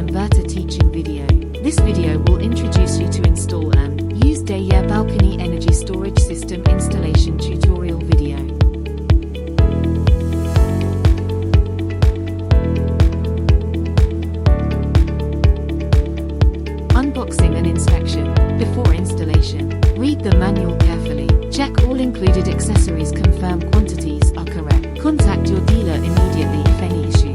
inverter teaching video. This video will introduce you to install and use Deye balcony energy storage system installation tutorial video. Unboxing and inspection. Before installation, read the manual carefully. Check all included accessories, confirm quantities are correct. Contact your dealer immediately if any issues.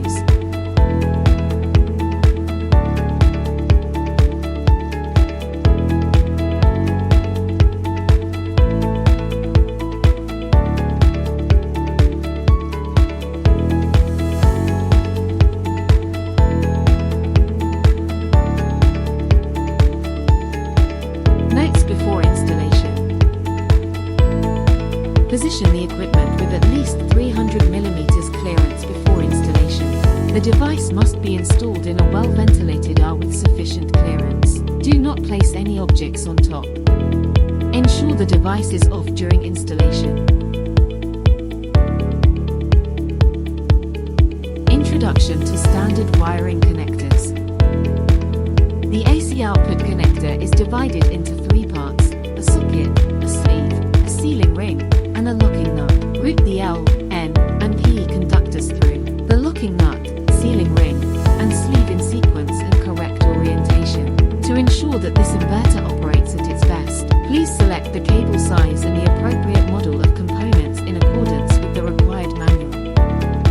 Before installation. Position the equipment with at least 300 mm clearance before installation. The device must be installed in a well-ventilated area with sufficient clearance. Do not place any objects on top. Ensure the device is off during installation. Introduction to standard wiring connectors. The AC output connector is divided into three parts: a socket, a sleeve, a sealing ring, and a locking nut. Route the L, N, and P conductors through the locking nut, sealing ring, and sleeve in sequence and correct orientation. To ensure that this inverter operates at its best, please select the cable size and the appropriate model of components in accordance with the required manual.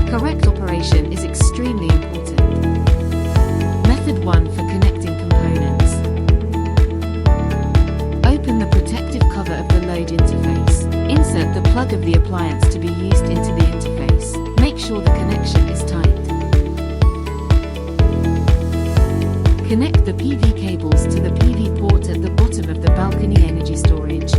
Correct operation is extremely important. Method 1 for connecting components. Open the protective cover of the load interface. Insert the plug of the appliance to be used into the interface. Make sure the connection is tight. Connect the PV cables to the PV port at the bottom of the balcony energy storage.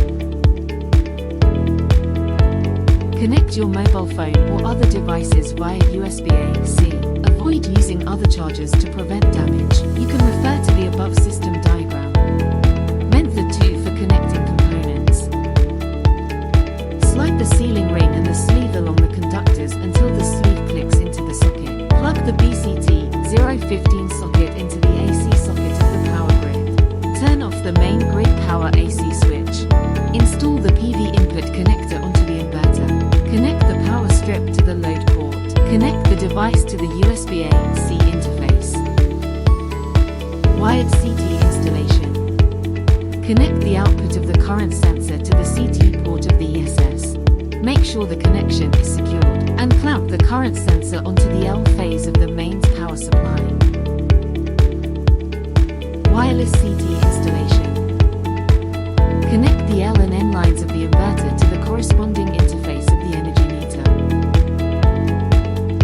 Connect your mobile phone or other devices via USB-A/C. Avoid using other chargers to prevent damage. You can refer to the above system diagram. Method 2 for connecting components. Slide the sealing ring and the sleeve along the conductors until the sleeve clicks into the socket. Plug the BCT015 socket into the AC socket of the power grid. Turn off the main grid power AC switch. Install the PV input connector onto the inverter. Connect the power strip to the load port. Connect the device to the USB-A/C interface. Wired CT installation. Connect the output of the current sensor to the CT port of the ESS. Make sure the connection is secured, and clamp the current sensor onto the L phase of the mains power supply. Wireless CT installation. Connect the L and N lines of the inverter to the corresponding interface of the energy meter.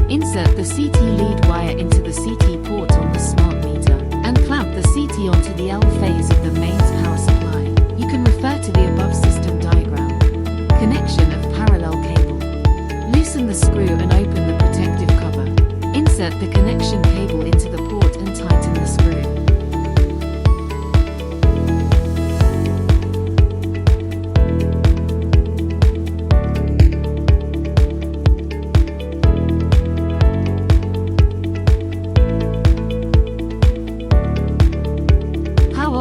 Insert the CT lead wire into the CT port on the smart meter, and clamp the CT onto the L phase of the mains power supply. You can refer to the above system diagram. Connection of parallel cable. Loosen the screw and open the protective cover. Insert the connection cable into the port and tighten the screw.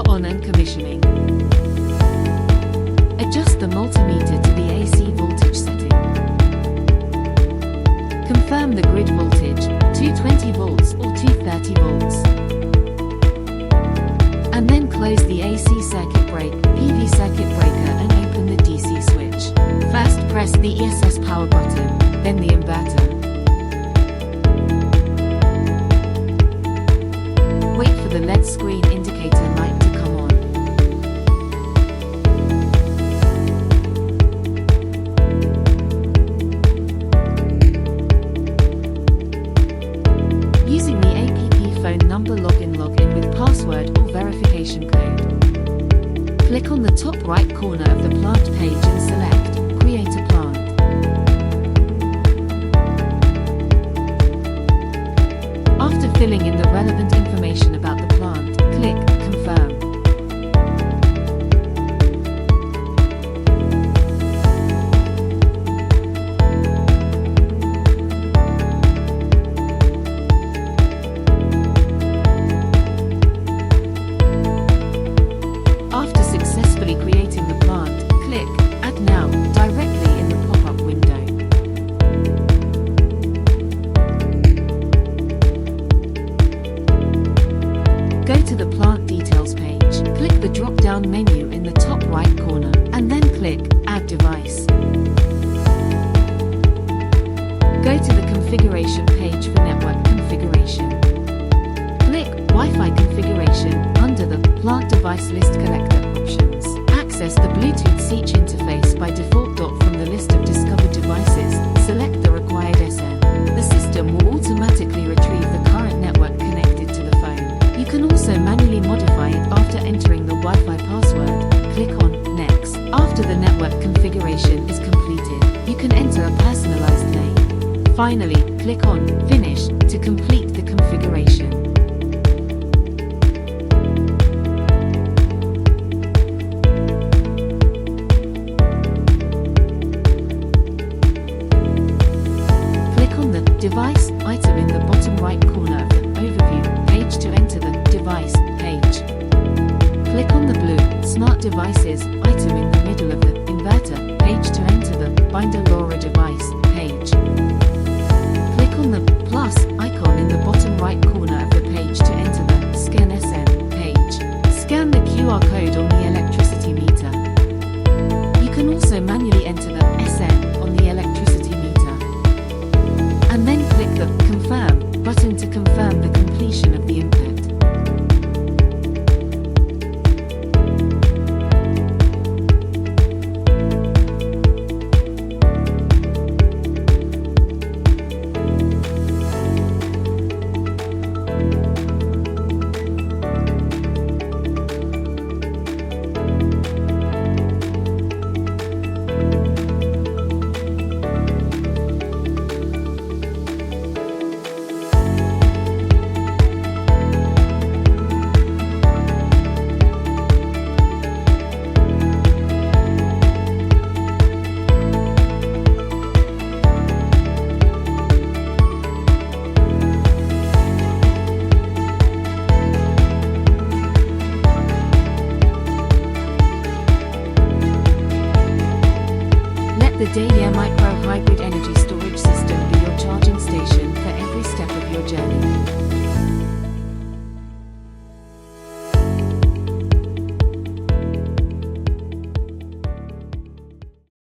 On and commissioning. Adjust the multimeter to the AC voltage setting. Confirm the grid voltage, 220 volts or 230 volts. And then close the AC circuit breaker, PV circuit breaker, and open the DC switch. First press the ESS power button, then the inverter. Wait for the LED screen indicator light to come on. Using the app phone number login with password or verification code. Click on the top right corner of the plant page and select Create a Plant. After filling in the relevant information about the plant, click Confirm. Go to the configuration page for network configuration. Click Wi-Fi configuration under the Plant Device List Collector options. Access the Bluetooth SEECH interface by default. From the list of discovered devices, select the required SN. The system will automatically retrieve the current network connected to the phone. You can also manually modify it after entering the Wi-Fi password. Click on Next. After the network configuration is completed, you can enter a personalized name. Finally, click on Finish to complete the configuration. Device item in the bottom right corner of the overview page to enter the device page. Click on the blue Smart Devices item in the middle of the Inverter page to enter the Binder LoRa device page. Click on the plus icon in the bottom right corner of the page to enter the Scan SN page. Scan the QR code on the electricity meter. You can also manually enter the SN on the electricity meter. And then click the Confirm button to confirm the completion of the input. The Deye Micro Hybrid Energy Storage System be your charging station for every step of your journey.